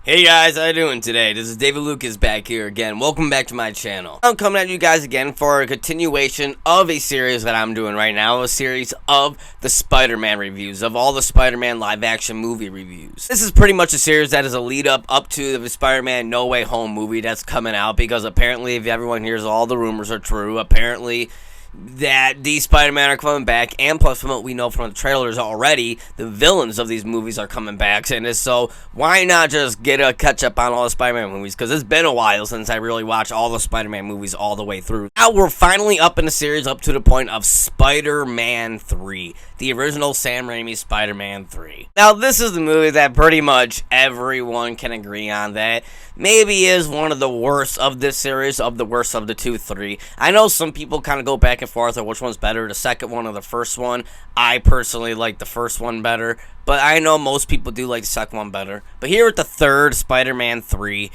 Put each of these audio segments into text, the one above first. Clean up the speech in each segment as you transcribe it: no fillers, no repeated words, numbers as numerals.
Hey guys, how you doing today? This is David Lucas back here again. Welcome back to my channel. I'm coming at you guys again for a continuation of a series that I'm doing right now, a series of the Spider-Man reviews, of all the Spider-Man live-action movie reviews. This is pretty much a series that is a lead-up to the Spider-Man No Way Home movie that's coming out, because apparently, if everyone hears all the rumors are true, apparently that these Spider-Man are coming back, and plus from what we know from the trailers already, the villains of these movies are coming back, and so why not just get a catch-up on all the Spider-Man movies, because it's been a while since I really watched all the Spider-Man movies all the way through. Now we're finally up in the series up to the point of Spider-Man 3, the original Sam Raimi Spider-Man 3. Now this is the movie that pretty much everyone can agree on that maybe is one of the worst of this series, of the worst of the 2-3. I know some people kind of go back and forth on which one's better, the second one or the first one. I personally like the first one better, but I know most people do like the second one better. But here at the third, Spider-Man 3,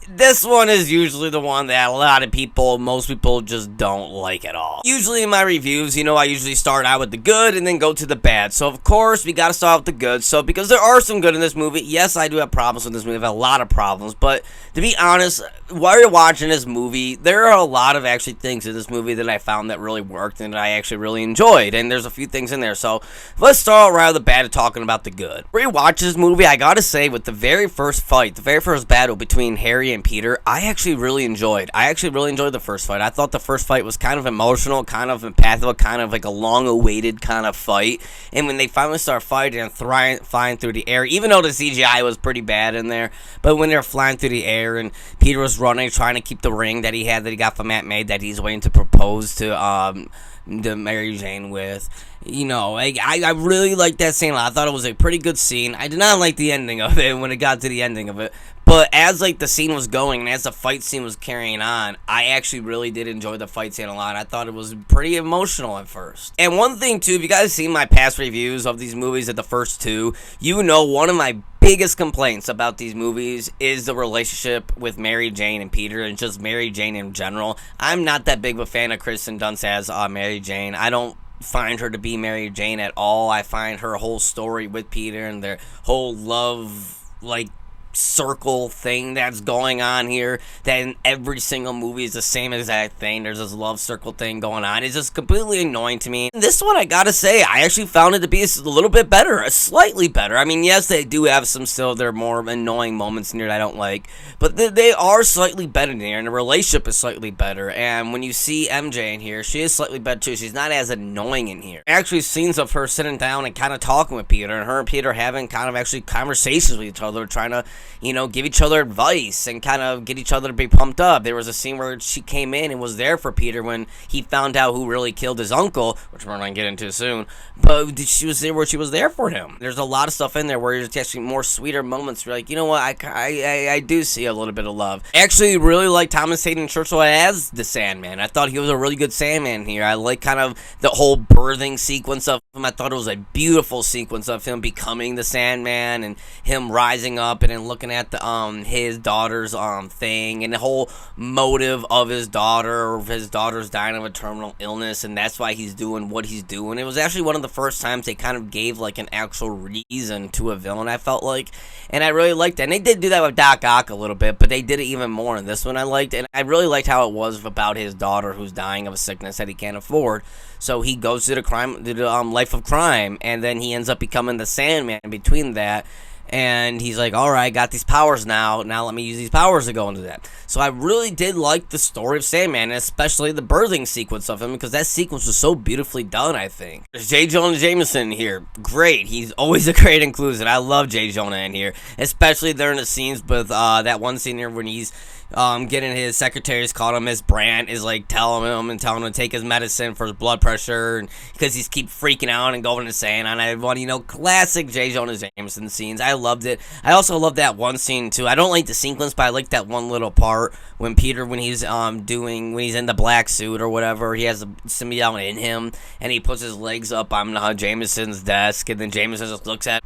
this one is usually the one that a lot of people, most people just don't like at all. Usually in my reviews, you know, I usually start out with the good and then go to the bad. So of course, we gotta start with the good. So because there are some good in this movie, yes, I do have problems with this movie. I have a lot of problems. But to be honest, while you're watching this movie, there are a lot of actually things in this movie that I found that really worked and that I actually really enjoyed. And there's a few things in there. So let's start right out of the bat talking about the good. Rewatch this movie, I gotta say, with the very first fight, the very first battle between Harry and Peter, I actually really enjoyed. The first fight. I thought the first fight was kind of emotional, kind of empathic, kind of like a long-awaited kind of fight. And when they finally start fighting and flying through the air, even though the CGI was pretty bad in there, but when they're flying through the air and Peter was running, trying to keep the ring that he got from Aunt May that he's waiting to propose to Mary Jane with. You know, I really liked that scene. I thought it was a pretty good scene. I did not like the ending of it when it got to the ending of it. But as like the scene was going and as the fight scene was carrying on, I actually really did enjoy the fight scene a lot. I thought it was pretty emotional at first. And one thing too, if you guys seen my past reviews of these movies at the first two, you know one of my biggest complaints about these movies is the relationship with Mary Jane and Peter, and just Mary Jane in general. I'm not that big of a fan of Kristen Dunst as Mary Jane. I don't find her to be Mary Jane at all. I find her whole story with Peter and their whole love, like, circle thing that's going on here, that in every single movie is the same exact thing. There's this love circle thing going on. It's just completely annoying to me. This one, I gotta say, I actually found it to be a little bit better, slightly better. I mean, yes, they do have some still, there are more annoying moments in here that I don't like, but they are slightly better in here, and the relationship is slightly better. And when you see MJ in here, she is slightly better too. She's not as annoying in here. Actually, scenes of her sitting down and kind of talking with Peter, and her and Peter having kind of actually conversations with each other, trying to, you know, give each other advice and kind of get each other to be pumped up. There was a scene where she came in and was there for Peter when he found out who really killed his uncle, which we're going to get into soon, but she was there where she was there for him. There's a lot of stuff in there where there's actually more sweeter moments where you're like, you know what, I do see a little bit of love. I actually really like Thomas Hayden Churchill as the Sandman. I thought he was a really good Sandman here. I like kind of the whole birthing sequence of him. I thought it was a beautiful sequence of him becoming the Sandman and him rising up and then looking at the his daughter's thing and the whole motive of his daughter's dying of a terminal illness, and that's why he's doing what he's doing. It was actually one of the first times they kind of gave like an actual reason to a villain, I felt like, and I really liked that. And they did do that with Doc Ock a little bit, but they did it even more in this one. I liked, and I really liked how it was about his daughter who's dying of a sickness that he can't afford. So he goes to the life of crime, and then he ends up becoming the Sandman in between that. And he's like, all right, got these powers now let me use these powers to go into that. So I really did like the story of Sandman, and especially the birthing sequence of him, because that sequence was so beautifully done, I think. There's J. Jonah Jameson here. Great. He's always a great inclusion. I love J. Jonah in here, especially during the scenes with that one scene here when he's getting his secretaries called him, Miss Brandt is like telling him to take his medicine for his blood pressure, and because he's keep freaking out and going insane on everyone. You know, classic J. Jonah Jameson scenes. I loved it. I also love that one scene too. I don't like the sequence, but I like that one little part when Peter, when he's in the black suit or whatever, he has the symbiote in him, and he puts his legs up on Jameson's desk, and then Jameson just looks at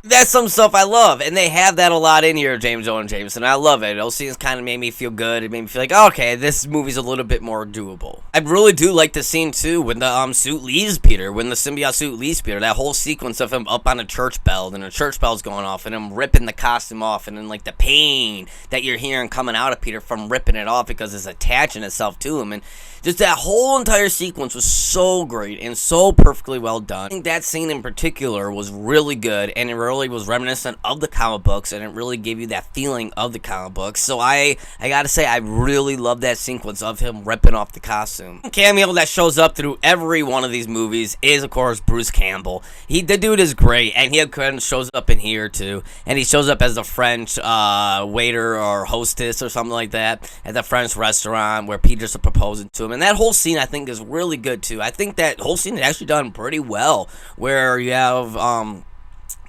That's some stuff I love, and they have that a lot in here, James Owen Jameson. I love it. Those scenes kind of made me feel good. It made me feel like, okay, this movie's a little bit more doable. I really do like the scene, too, when the suit leaves Peter, when the symbiote suit leaves Peter. That whole sequence of him up on a church bell, and a church bell's going off, and him ripping the costume off, and then, like, the pain that you're hearing coming out of Peter from ripping it off because it's attaching itself to him, and just that whole entire sequence was so great and so perfectly well done. I think that scene in particular was really good, and it really was reminiscent of the comic books, and it really gave you that feeling of the comic books. So I gotta say, I really love that sequence of him ripping off the costume. The cameo that shows up through every one of these movies is, of course, Bruce Campbell. The dude is great, and he shows up in here too, and he shows up as the French waiter or hostess or something like that at the French restaurant where Peter's proposing to him. And that whole scene, I think, is really good, too. I think that whole scene is actually done pretty well, where you have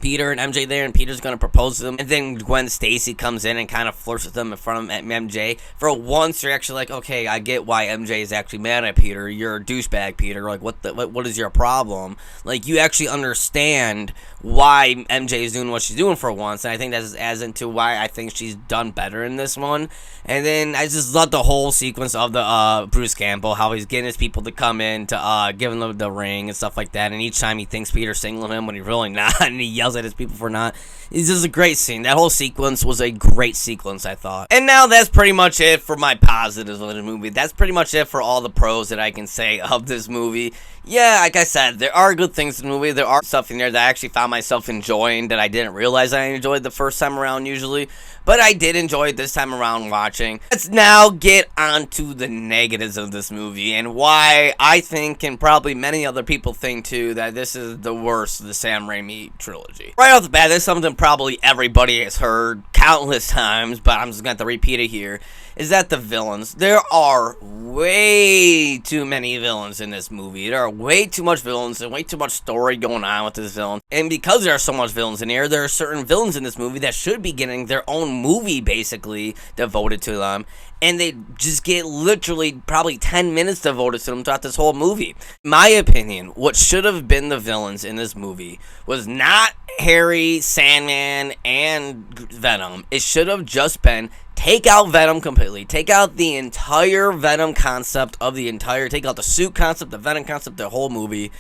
Peter and MJ there, and Peter's going to propose to them, and then Gwen Stacy comes in and kind of flirts with them in front of MJ. For once, you're actually like, okay, I get why MJ is actually mad at Peter. You're a douchebag, Peter. Like, what is your problem? Like, you actually understand why MJ is doing what she's doing for once, and I think that's as into why I think she's done better in this one. And then I just love the whole sequence of the Bruce Campbell, how he's getting his people to come in to give him the ring and stuff like that, and each time he thinks Peter's singling him when he's really not, and he yells at his people for not. It's just a great scene. That whole sequence was a great sequence, I thought. And now that's pretty much it for my positives of the movie. That's pretty much it for all the pros that I can say of this movie. Yeah, like I said, there are good things in the movie. There are stuff in there that I actually found myself enjoying that I didn't realize I enjoyed the first time around usually. But I did enjoy it this time around watching. Let's now get on to the negatives of this movie and why I think, and probably many other people think too, that this is the worst of the Sam Raimi trilogy. Right off the bat, this is something probably everybody has heard countless times, but I'm just going to have to repeat it here, is that the villains. There are way too many villains in this movie. There are way too much villains and way too much story going on with this villain. And because there are so much villains in here, there are certain villains in this movie that should be getting their own movie basically devoted to them. And they just get literally probably 10 minutes devoted to them throughout this whole movie. In my opinion, what should have been the villains in this movie was not Harry, Sandman, and Venom. It should have just been take out Venom completely. Take out the entire Venom concept of the entire, take out the suit concept, the Venom concept, the whole movie.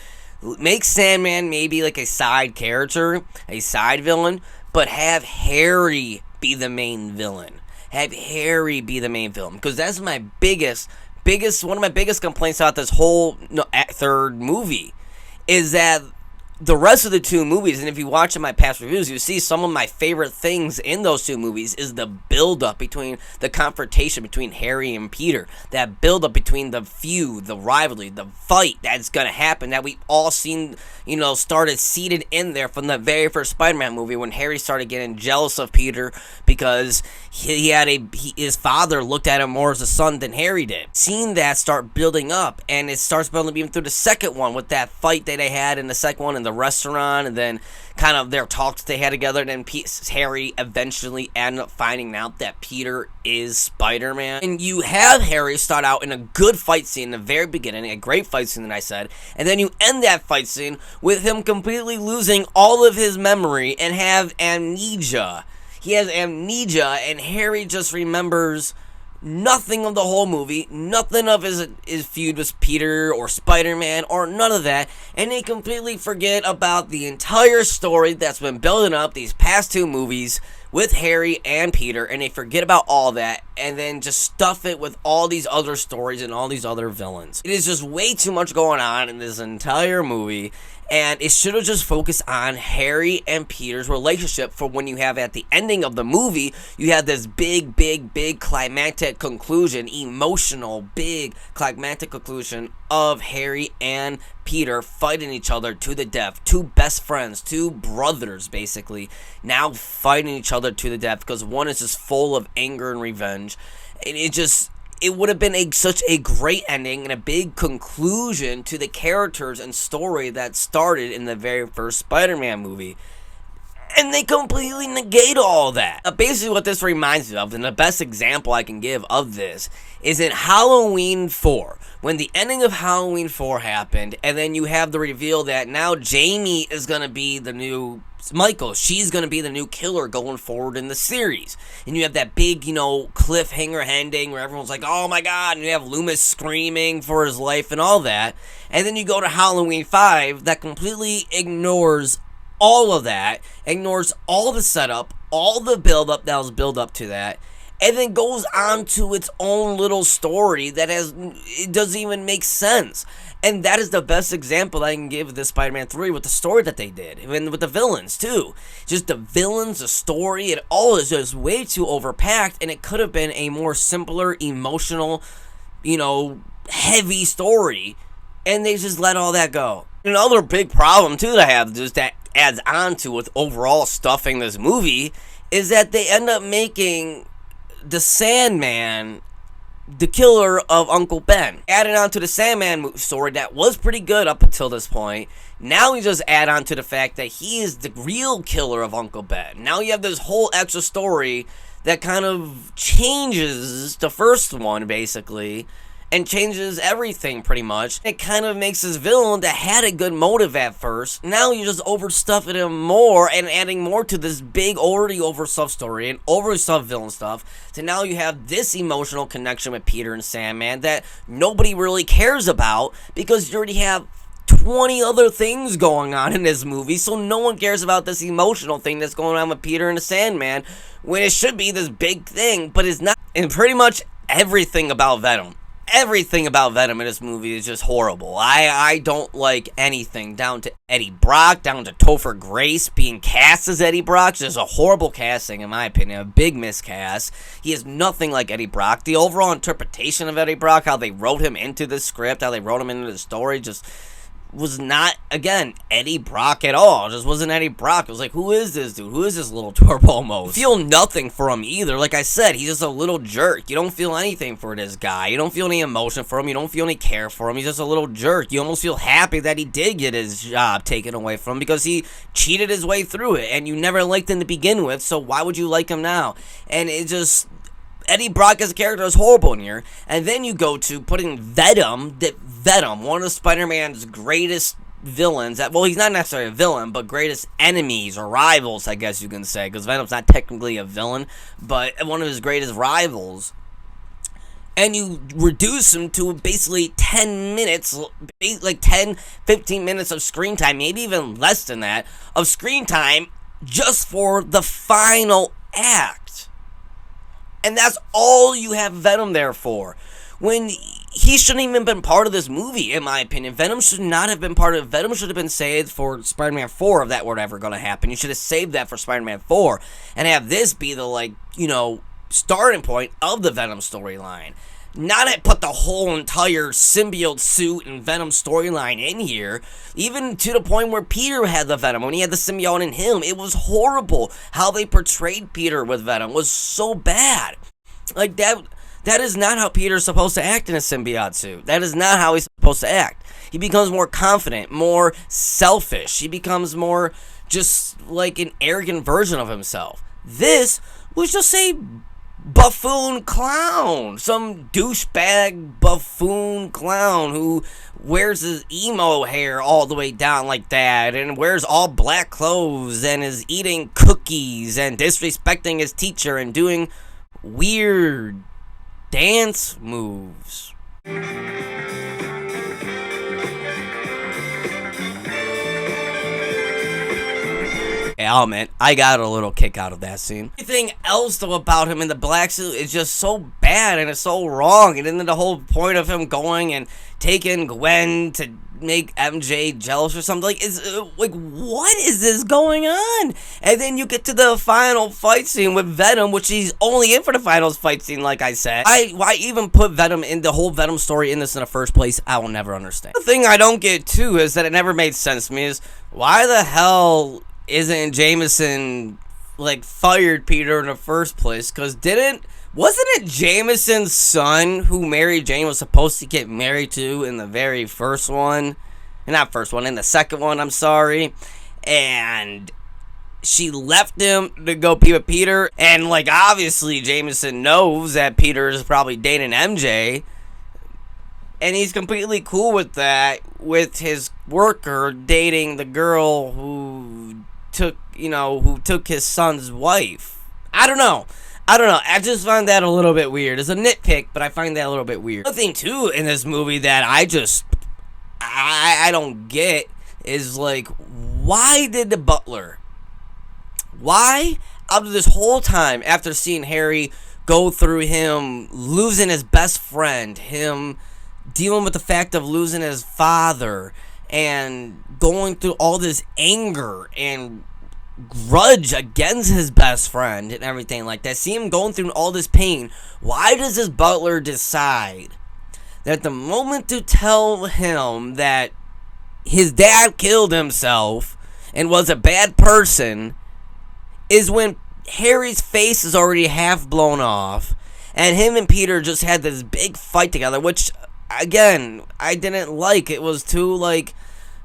Make Sandman maybe like a side character, a side villain, but have Harry be the main villain. Have Harry be the main villain. Because that's my biggest, one of my biggest complaints about this whole third movie is that the rest of the two movies, and if you watch in my past reviews, you see some of my favorite things in those two movies is the build-up between the confrontation between Harry and Peter. That build-up between the feud, the rivalry, the fight that's going to happen that we've all seen, started seeded in there from the very first Spider-Man movie when Harry started getting jealous of Peter because his father looked at him more as a son than Harry did. Seeing that start building up, and it starts building up even through the second one with that fight that they had in the second one in the restaurant, and then kind of their talks they had together, and then Harry eventually ended up finding out that Peter is Spider-Man. And you have Harry start out in a good fight scene in the very beginning, a great fight scene that I said, and then you end that fight scene with him completely losing all of his memory and have amnesia. He has amnesia, and Harry just remembers nothing of the whole movie, nothing of his feud with Peter or Spider-Man or none of that, and they completely forget about the entire story that's been building up these past two movies with Harry and Peter, and they forget about all that and then just stuff it with all these other stories and all these other villains. It is just way too much going on in this entire movie, and it should have just focused on Harry and Peter's relationship. For when you have at the ending of the movie, you have this big climactic conclusion, emotional, big climactic conclusion of Harry and Peter fighting each other to the death. Two best friends, two brothers basically, now fighting each other to the death because one is just full of anger and revenge. And it would have been such a great ending and a big conclusion to the characters and story that started in the very first Spider-Man movie. And they completely negate all that. Basically what this reminds me of, and the best example I can give of this, is in Halloween 4. When the ending of Halloween 4 happened, and then you have the reveal that now Jamie is going to be the new Michael. She's going to be the new killer going forward in the series. And you have that big, cliffhanger ending where everyone's like, oh my god, and you have Loomis screaming for his life and all that. And then you go to Halloween 5 that completely ignores all of that, ignores all the setup, all the build-up that was built up to that, and then goes on to its own little story it doesn't even make sense. And that is the best example I can give of this Spider-Man 3 with the story that they did, and with the villains too. Just the villains, the story, it all is just way too overpacked, and it could have been a more simpler, emotional, heavy story, and they just let all that go. Another big problem too that I have, just that adds on to with overall stuffing this movie, is that they end up making the Sandman the killer of Uncle Ben. Adding on to the Sandman story that was pretty good up until this point, now we just add on to the fact that he is the real killer of Uncle Ben. Now you have this whole extra story that kind of changes the first one, basically, and changes everything pretty much. It kind of makes this villain that had a good motive at first, now you're just overstuffing him more and adding more to this big, already overstuffed story and overstuffed villain stuff. So now you have this emotional connection with Peter and Sandman that nobody really cares about because you already have 20 other things going on in this movie, so no one cares about this emotional thing that's going on with Peter and the Sandman when it should be this big thing, but it's not. And pretty much everything about Venom in this movie is just horrible. I don't like anything, down to Eddie Brock, down to Topher Grace being cast as Eddie Brock. Just a horrible casting, in my opinion, a big miscast. He is nothing like Eddie Brock. The overall interpretation of Eddie Brock, how they wrote him into the script, how they wrote him into the story, just was not, again, Eddie Brock at all. It just wasn't Eddie Brock. It was like, who is this dude? Who is this little twerp almost? Feel nothing for him either. Like I said, he's just a little jerk. You don't feel anything for this guy. You don't feel any emotion for him. You don't feel any care for him. He's just a little jerk. You almost feel happy that he did get his job taken away from him because he cheated his way through it, and you never liked him to begin with, so why would you like him now? And it just... Eddie Brock as a character is horrible in here. And then you go to putting Venom, one of Spider-Man's greatest villains, well, he's not necessarily a villain, but greatest enemies or rivals, I guess you can say, because Venom's not technically a villain, but one of his greatest rivals. And you reduce him to basically 10 minutes, like 10, 15 minutes of screen time, maybe even less than that, of screen time just for the final act. And that's all you have Venom there for. When he shouldn't even been part of this movie, in my opinion. Venom should not have been part of it. Venom should have been saved for Spider-Man 4 if that were ever going to happen. You should have saved that for Spider-Man 4 and have this be the, starting point of the Venom storyline. Not put the whole entire symbiote suit and Venom storyline in here, even to the point where Peter had the Venom, when he had the symbiote in him. It was horrible. How they portrayed Peter with Venom was so bad. Like, that is not how Peter's supposed to act in a symbiote suit. That is not how he's supposed to act. He becomes more confident, more selfish. He becomes more just like an arrogant version of himself. This was just a buffoon clown, some douchebag buffoon clown who wears his emo hair all the way down like that and wears all black clothes and is eating cookies and disrespecting his teacher and doing weird dance moves. Element. I got a little kick out of that scene. Everything else though about him in the black suit is just so bad and it's so wrong. And then the whole point of him going and taking Gwen to make MJ jealous or something, what is this going on? And then you get to the final fight scene with Venom, which he's only in for the final fight scene, like I said. Why even put Venom in the whole Venom story in this in the first place? I will never understand. The thing I don't get too is that it never made sense to me is why the hell isn't Jameson fired Peter in the first place? Because wasn't it Jameson's son who Mary Jane was supposed to get married to in the very first one? Not first one, in the second one, I'm sorry. And she left him to go be with Peter, and like obviously Jameson knows that Peter is probably dating MJ, and he's completely cool with that, with his worker dating the girl who took his son's wife. I don't know. I just find that a little bit weird. It's a nitpick, but I find that a little bit weird. Another thing too in this movie that I don't get is like, why did the butler? Why, out of this whole time, after seeing Harry go through him losing his best friend, him dealing with the fact of losing his father, and going through all this anger and grudge against his best friend and everything like that, see him going through all this pain, why does this butler decide that the moment to tell him that his dad killed himself and was a bad person is when Harry's face is already half blown off, and him and Peter just had this big fight together, which, again, I didn't like. It was too, like,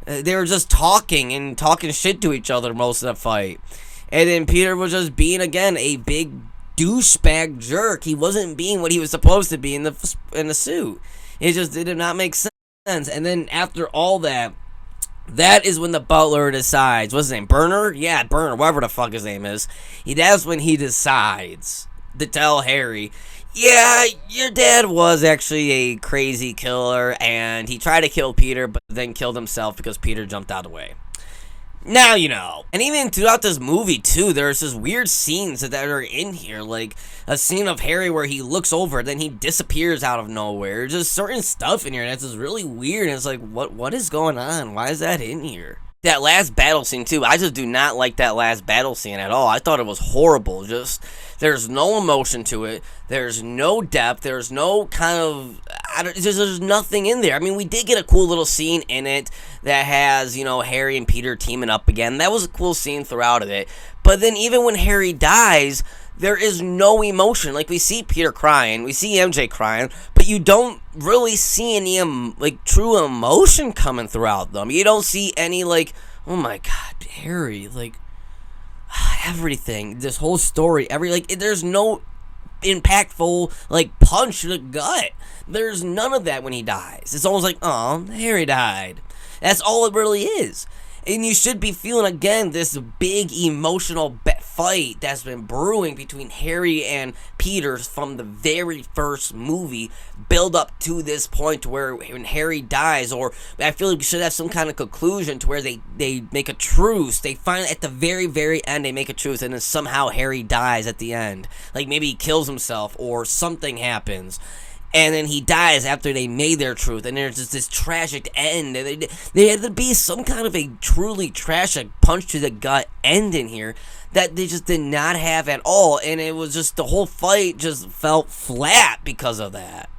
they were just talking shit to each other most of the fight. And then Peter was just being, again, a big douchebag jerk. He wasn't being what he was supposed to be in the suit. It just did not make sense. And then after all that, that is when the butler decides. What's his name? Burner? Yeah, Burner, whatever the fuck his name is. That's when he decides to tell Harry, yeah, your dad was actually a crazy killer, and he tried to kill Peter, but then killed himself because Peter jumped out of the way. Now you know. And even throughout this movie, too, there's this weird scenes that are in here, like a scene of Harry where he looks over, then he disappears out of nowhere. Just certain stuff in here that's just really weird, and it's like, what is going on? Why is that in here? That last battle scene, too, I just do not like that last battle scene at all. I thought it was horrible. Just, there's no emotion to it. There's no depth. There's no kind of, there's nothing in there. I mean, we did get a cool little scene in it that has, Harry and Peter teaming up again. That was a cool scene throughout of it. But then even when Harry dies, there is no emotion. Like, we see Peter crying, we see MJ crying, but you don't really see any, true emotion coming throughout them. You don't see any, oh my god, Harry, everything, this whole story, there's no impactful, punch to the gut. There's none of that when he dies. It's almost like, oh, Harry died. That's all it really is. And you should be feeling, again, this big emotional fight that's been brewing between Harry and Peter from the very first movie, build up to this point to where when Harry dies, or I feel like we should have some kind of conclusion to where they make a truce. They finally, at the very, very end, they make a truce, and then somehow Harry dies at the end. Like, maybe he kills himself, or something happens. And then he dies after they made their truth, and there's just this tragic end. And there had to be some kind of a truly tragic punch to the gut end in here that they just did not have at all, and it was just, the whole fight just felt flat because of that.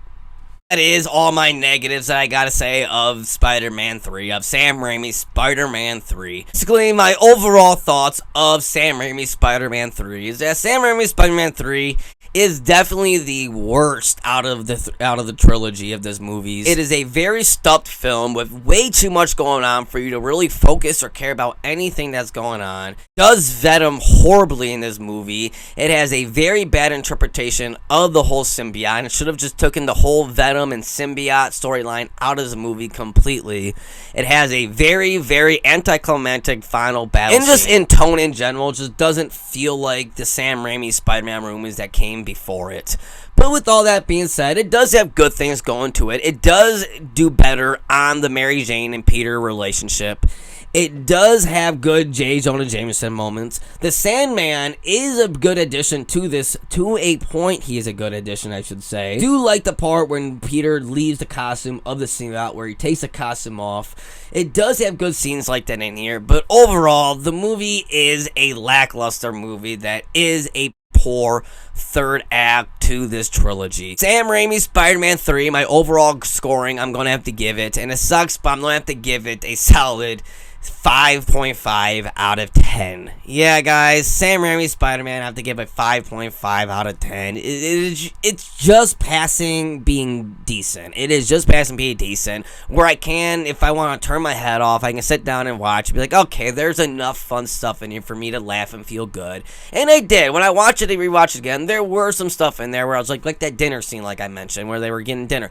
That is all my negatives that I gotta say of Spider-Man 3, of Sam Raimi's Spider-Man 3. Basically, my overall thoughts of Sam Raimi's Spider-Man 3 is that Sam Raimi's Spider-Man 3 is definitely the worst out of the trilogy of this movies. It is a very stuffed film with way too much going on for you to really focus or care about anything that's going on. It does Venom horribly in this movie. It has a very bad interpretation of the whole symbiote, and it should have just taken the whole Venom and symbiote storyline out of the movie completely. It has a very, very anticlimactic final battle and just in tone in general, just doesn't feel like the Sam Raimi Spider-Man movies that came before it. But with all that being said, it does have good things going to it. It does do better on the Mary Jane and Peter relationship. It does have good J. Jonah Jameson moments. The Sandman is a good addition to this. To a point, he is a good addition, I should say. I do like the part when Peter leaves the costume of the symbiote, where he takes the costume off. It does have good scenes like that in here, but overall, the movie is a lackluster movie that is a poor third act to this trilogy. Sam Raimi's Spider-Man 3, my overall scoring, I'm going to have to give it, and it sucks, but I'm going to have to give it a solid 5.5 out of 10. Yeah, guys, Sam Raimi Spider-Man, I have to give a 5.5 out of 10. It's just passing being decent. It is just passing being decent, where I can, if I want to turn my head off, I can sit down and watch and be like, okay, there's enough fun stuff in here for me to laugh and feel good. And I did. When I watched it and rewatched it again, there were some stuff in there where I was like that dinner scene, like I mentioned, where they were getting dinner.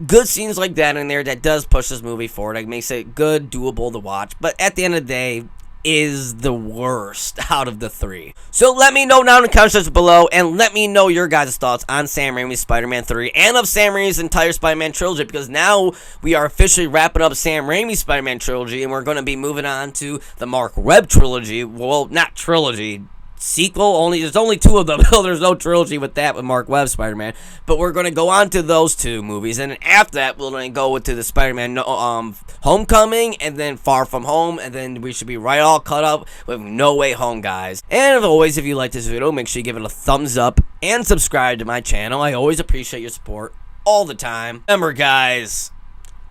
Good scenes like that in there that does push this movie forward. It makes it good, doable to watch. But at the end of the day, is the worst out of the three. So let me know down in the comment section below, and let me know your guys' thoughts on Sam Raimi's Spider-Man 3 and of Sam Raimi's entire Spider-Man trilogy, because now we are officially wrapping up Sam Raimi's Spider-Man trilogy, and we're going to be moving on to the Mark Webb trilogy. Well, not trilogy, sequel. There's only two of them. There's no trilogy with that, with Mark Webb Spider-Man. But we're going to go on to those two movies, and then after that, we're going to go to the Spider-Man Homecoming, and then Far From Home, and then we should be right all caught up with No Way Home, guys. And as always, if you like this video, make sure you give it a thumbs up and subscribe to my channel. I always appreciate your support all the time. Remember, guys,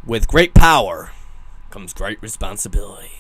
with great power comes great responsibility.